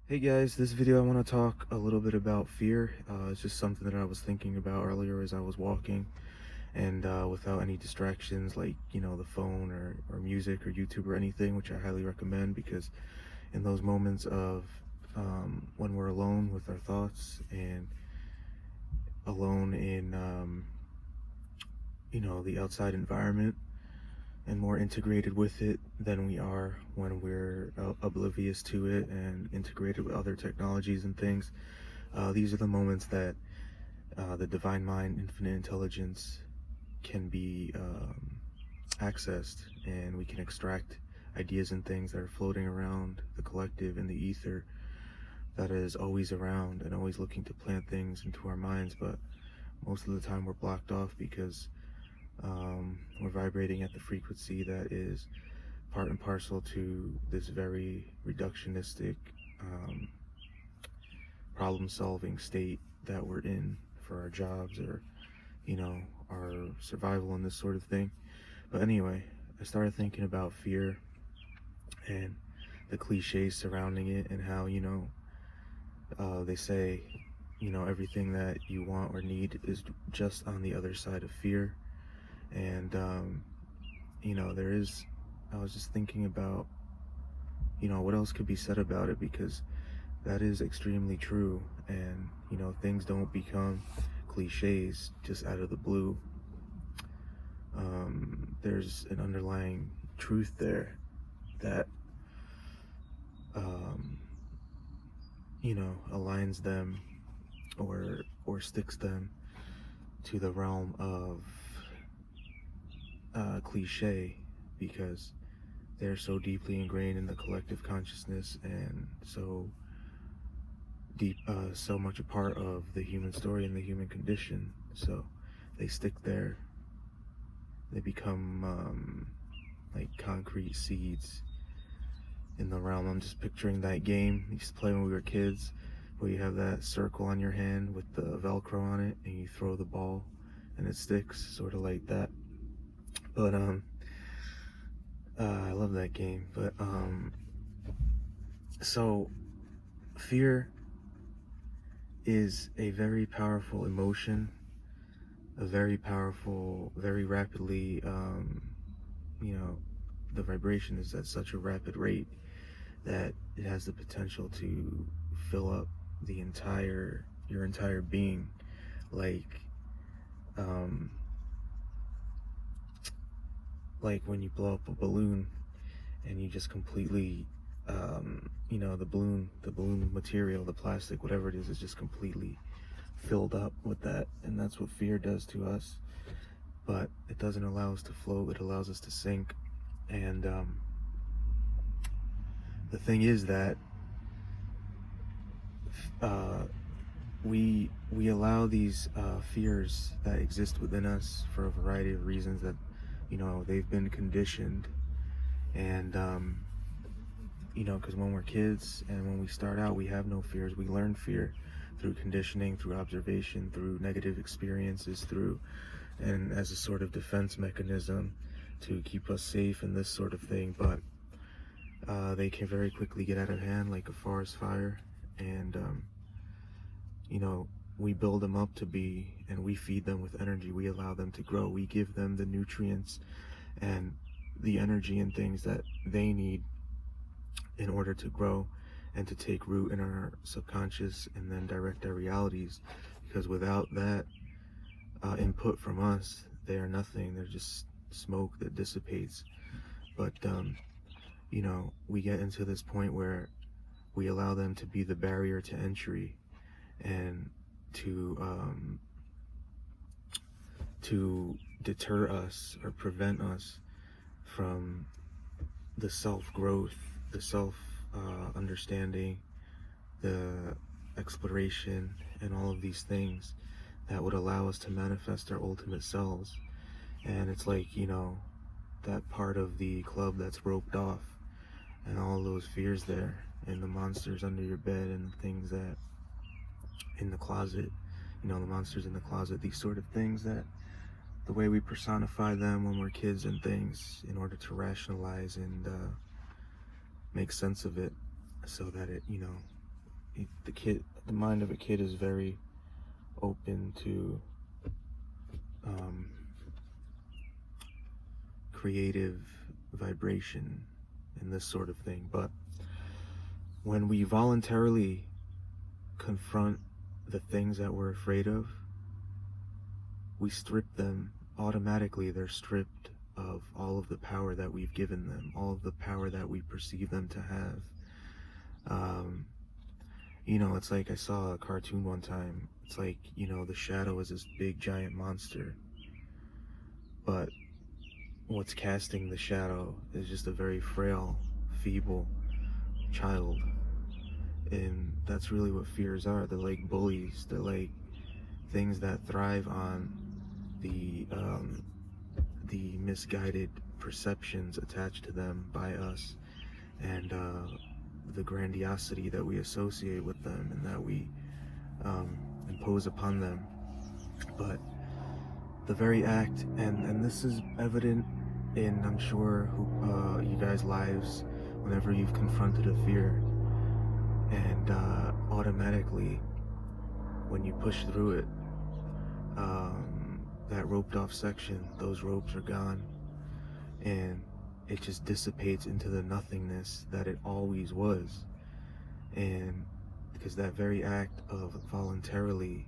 Hey guys, this video I want to talk a little bit about fear. It's just something that I was thinking about earlier as I was walking, and without any distractions like, the phone or music or YouTube or anything, which I highly recommend because in those moments of when we're alone with our thoughts and alone in, the outside environment and more integrated with it than we are when we're oblivious to it and integrated with other technologies and things. These are the moments that the divine mind, infinite intelligence, can be accessed, and we can extract ideas and things that are floating around the collective in the ether that is always around and always looking to plant things into our minds. But most of the time we're blocked off because we're vibrating at the frequency that is part and parcel to this very reductionistic um, problem-solving state that we're in for our jobs or, our survival and this sort of thing. But anyway, I started thinking about fear and the cliches surrounding it and how, they say, everything that you want or need is just on the other side of fear. And, I was just thinking about, what else could be said about it, because that is extremely true. And, things don't become cliches just out of the blue. There's an underlying truth there that, um, aligns them or sticks them to the realm of cliche, because they're so deeply ingrained in the collective consciousness and so deep, so much a part of the human story and the human condition. So they stick there. They become like concrete seeds in the realm. I'm just picturing that game we used to play when we were kids, where you have that circle on your hand with the Velcro on it, and you throw the ball, and it sticks, sort of like that. But I love that game. But so fear is a very powerful emotion, a very powerful, very rapidly, the vibration is at such a rapid rate that it has the potential to fill up your entire being, like um, like when you blow up a balloon and you just completely, the balloon material, the plastic, whatever it is just completely filled up with that. And that's what fear does to us. But it doesn't allow us to float, it allows us to sink. And the thing is that uh, we allow these fears that exist within us for a variety of reasons that, they've been conditioned. And because when we're kids and when we start out, we have no fears. We learn fear through conditioning, through observation, through negative experiences, and as a sort of defense mechanism to keep us safe and this sort of thing. But they can very quickly get out of hand like a forest fire. And we build them up to be, and we feed them with energy. We allow them to grow. We give them the nutrients and the energy and things that they need in order to grow and to take root in our subconscious and then direct our realities. Because without that input from us, they are nothing. They're just smoke that dissipates. But we get into this point where we allow them to be the barrier to entry and to deter us or prevent us from the self-growth, the self-understanding, the exploration, and all of these things that would allow us to manifest our ultimate selves. And it's like, that part of the club that's roped off, and all those fears there, and the monsters under your bed, and the things that in the closet, the monsters in the closet, these sort of things, that the way we personify them when we're kids and things in order to rationalize and make sense of it, so that it, the mind of a kid is very open to creative vibration and this sort of thing. But when we voluntarily confront the things that we're afraid of, we strip them automatically. They're stripped of all of the power that we've given them, all of the power that we perceive them to have. You know, it's like I saw a cartoon one time. It's like, you know, the shadow is this big giant monster, but what's casting the shadow is just a very frail, feeble child. And that's really what fears are. They're like bullies. They're like things that thrive on the misguided perceptions attached to them by us, and the grandiosity that we associate with them and that we impose upon them. But the very act, and this is evident in, I'm sure, you guys' lives, whenever you've confronted a fear, and automatically, when you push through it, that roped off section, those ropes are gone, and it just dissipates into the nothingness that it always was. And because that very act of voluntarily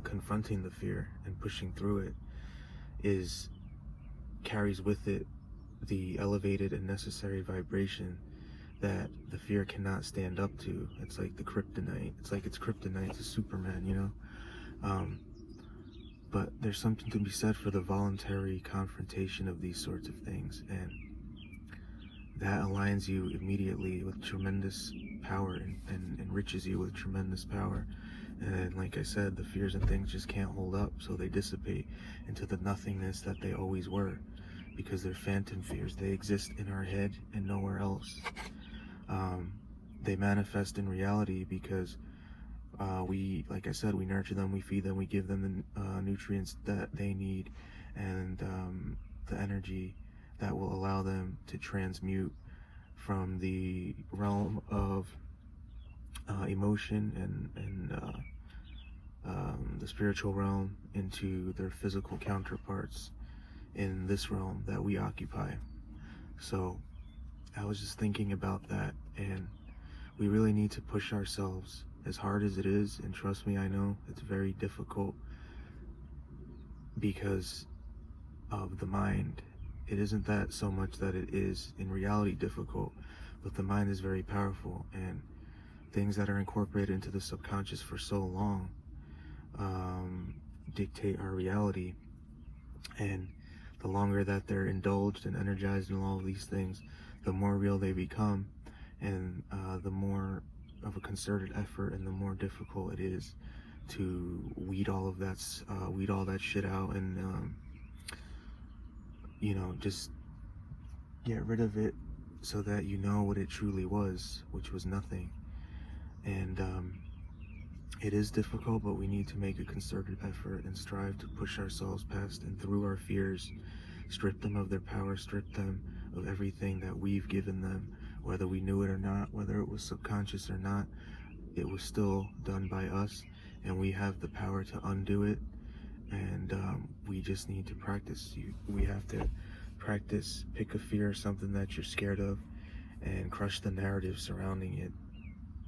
confronting the fear and pushing through it carries with it the elevated and necessary vibration that the fear cannot stand up to. It's like the kryptonite. It's like it's kryptonite to Superman, you know? But there's something to be said for the voluntary confrontation of these sorts of things, and that aligns you immediately with tremendous power and enriches you with tremendous power. And like I said, the fears and things just can't hold up, so they dissipate into the nothingness that they always were, because they're phantom fears. They exist in our head and nowhere else. They manifest in reality because like I said, we nurture them, we feed them, we give them the nutrients that they need, and the energy that will allow them to transmute from the realm of emotion and the spiritual realm into their physical counterparts in this realm that we occupy. So I was just thinking about that, and we really need to push ourselves as hard as it is, and trust me, I know it's very difficult because of the mind. It isn't that so much that it is in reality difficult, but the mind is very powerful, and things that are incorporated into the subconscious for so long dictate our reality. And the longer that they're indulged and energized in all of these things, the more real they become, and the more of a concerted effort and the more difficult it is to weed all that shit out, and you know, just get rid of it so that you know what it truly was, which was nothing. And it is difficult, but we need to make a concerted effort and strive to push ourselves past and through our fears, strip them of their power, strip them of everything that we've given them, whether we knew it or not, whether it was subconscious or not. It was still done by us, and we have the power to undo it. And we just need to practice. We have to practice. Pick a fear, something that you're scared of, and crush the narrative surrounding it.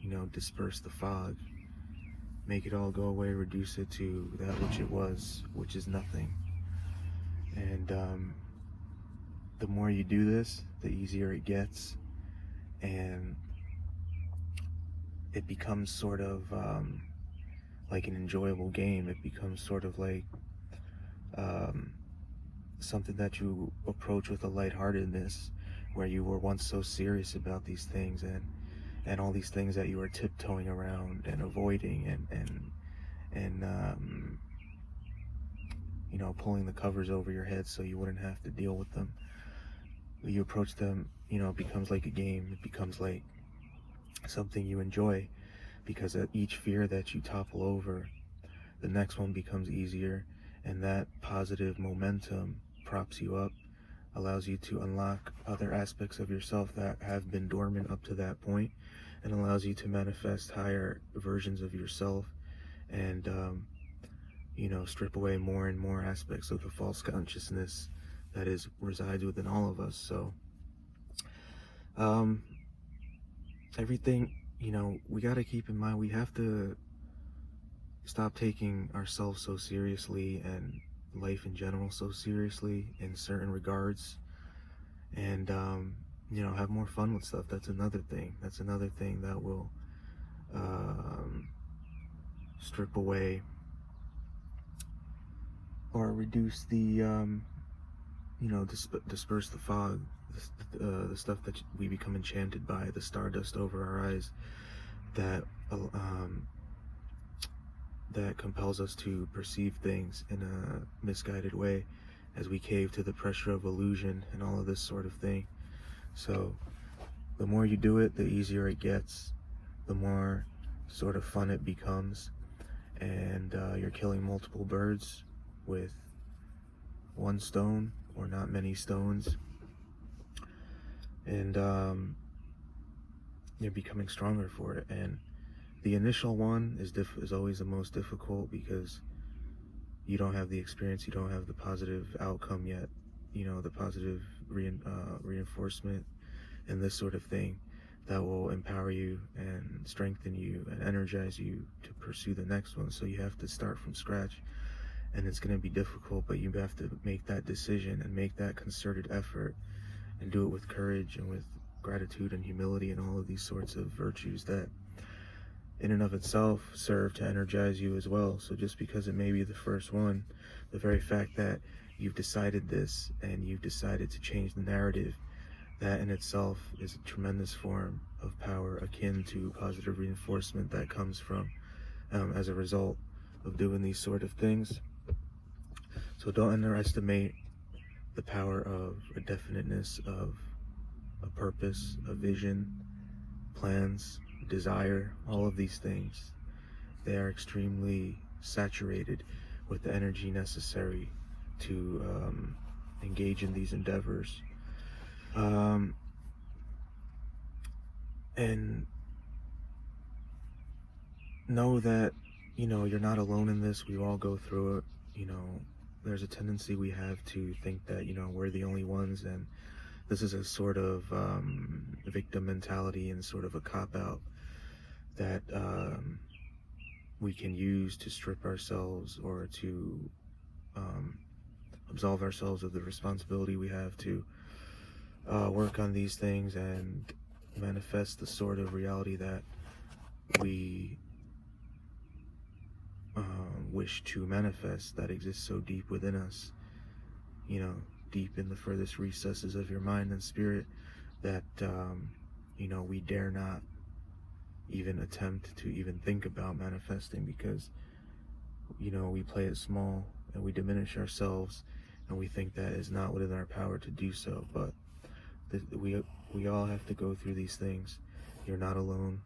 You know, disperse the fog, make it all go away, reduce it to that which it was, which is nothing. And the more you do this, the easier it gets, and it becomes sort of like an enjoyable game. It becomes sort of like something that you approach with a lightheartedness, where you were once so serious about these things, and all these things that you were tiptoeing around and avoiding, and you know, pulling the covers over your head so you wouldn't have to deal with them. You approach them, you know, it becomes like a game. It becomes like something you enjoy, because at each fear that you topple over, the next one becomes easier, and that positive momentum props you up, allows you to unlock other aspects of yourself that have been dormant up to that point, and allows you to manifest higher versions of yourself, and strip away more and more aspects of the false consciousness that resides within all of us. So um, everything, we got to keep in mind, we have to stop taking ourselves so seriously and life in general so seriously in certain regards, and have more fun with stuff. That's another thing that will um, strip away or reduce the disperse the fog, the stuff that we become enchanted by, the stardust over our eyes that that compels us to perceive things in a misguided way as we cave to the pressure of illusion and all of this sort of thing. So the more you do it, the easier it gets, the more sort of fun it becomes, and you're killing multiple birds with one stone, or not many stones, and you're becoming stronger for it. And the initial one is always the most difficult, because you don't have the experience, you don't have the positive outcome yet, the positive reinforcement and this sort of thing that will empower you and strengthen you and energize you to pursue the next one. So you have to start from scratch, and it's going to be difficult, but you have to make that decision and make that concerted effort and do it with courage and with gratitude and humility and all of these sorts of virtues that in and of itself serve to energize you as well. So just because it may be the first one, the very fact that you've decided this and you've decided to change the narrative, that in itself is a tremendous form of power, akin to positive reinforcement that comes from as a result of doing these sort of things. So don't underestimate the power of a definiteness, of a purpose, a vision, plans, desire, all of these things. They are extremely saturated with the energy necessary to engage in these endeavors. And know that, you're not alone in this. We all go through it. There's a tendency we have to think that, we're the only ones, and this is a sort of victim mentality and sort of a cop-out that we can use to strip ourselves or to absolve ourselves of the responsibility we have to work on these things and manifest the sort of reality that we wish to manifest, that exists so deep within us, deep in the furthest recesses of your mind and spirit, that we dare not even attempt to even think about manifesting, because we play it small and we diminish ourselves, and we think that is not within our power to do so. But we all have to go through these things. You're not alone.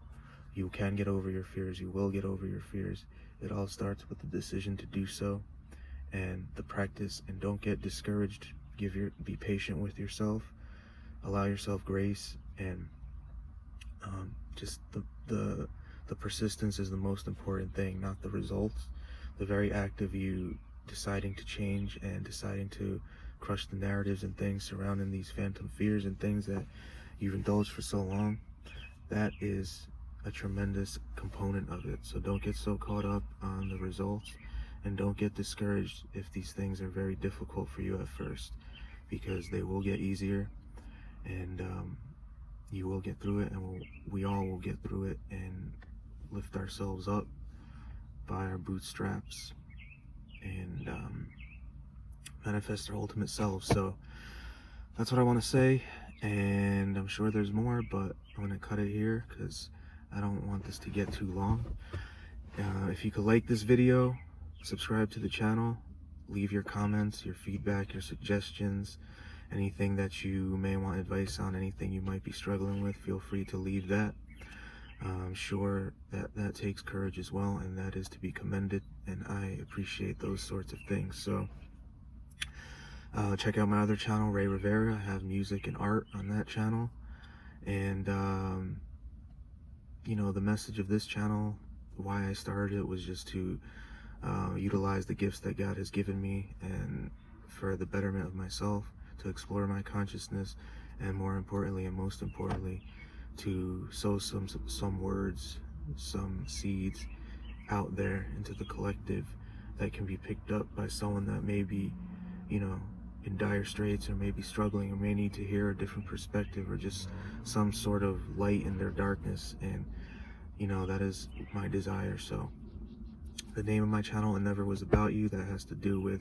You can get over your fears. You will get over your fears. It all starts with the decision to do so and the practice. And don't get discouraged. Be patient with yourself. Allow yourself grace, and just the persistence is the most important thing, not the results. The very act of you deciding to change and deciding to crush the narratives and things surrounding these phantom fears and things that you've indulged for so long, that is a tremendous component of it. So don't get so caught up on the results, and don't get discouraged if these things are very difficult for you at first, because they will get easier, and you will get through it, and we all will get through it and lift ourselves up by our bootstraps and manifest our ultimate selves. So that's what I want to say, and I'm sure there's more, but I'm going to cut it here because I don't want this to get too long. If you could like this video, subscribe to the channel, leave your comments, your feedback, your suggestions, anything that you may want advice on, anything you might be struggling with, feel free to leave that. I'm sure that takes courage as well, and that is to be commended, and I appreciate those sorts of things. So check out my other channel, Ray Rivera. I have music and art on that channel, and you know, the message of this channel, why I started it, was just to utilize the gifts that God has given me and for the betterment of myself, to explore my consciousness, and more importantly and most importantly, to sow some words, some seeds out there into the collective that can be picked up by someone that may be, you know, in dire straits, or maybe struggling, or may need to hear a different perspective, or just some sort of light in their darkness. And you know, that is my desire. So the name of my channel, It Never Was About You, that has to do with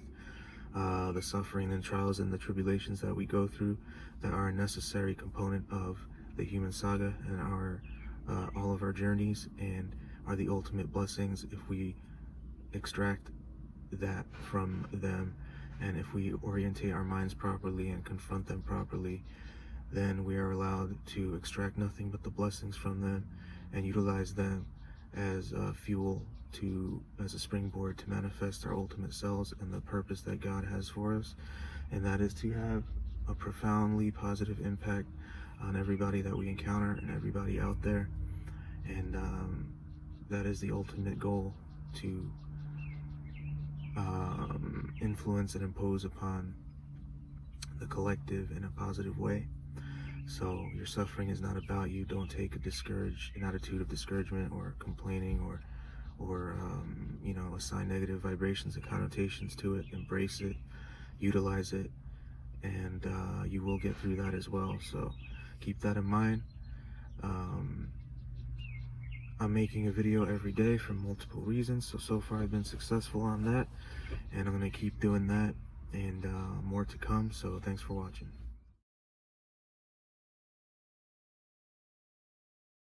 the suffering and trials and the tribulations that we go through, that are a necessary component of the human saga and our all of our journeys, and are the ultimate blessings if we extract that from them, and if we orientate our minds properly and confront them properly, then we are allowed to extract nothing but the blessings from them and utilize them as fuel, as a springboard to manifest our ultimate selves and the purpose that God has for us, and that is to have a profoundly positive impact on everybody that we encounter and everybody out there. And that is the ultimate goal, to influence and impose upon the collective in a positive way. So your suffering is not about you. Don't take an attitude of discouragement or complaining, or you know, assign negative vibrations and connotations to it. Embrace it, utilize it, and you will get through that as well. So keep that in mind. I'm making a video every day for multiple reasons. So far I've been successful on that, and I'm going to keep doing that, and more to come. So thanks for watching.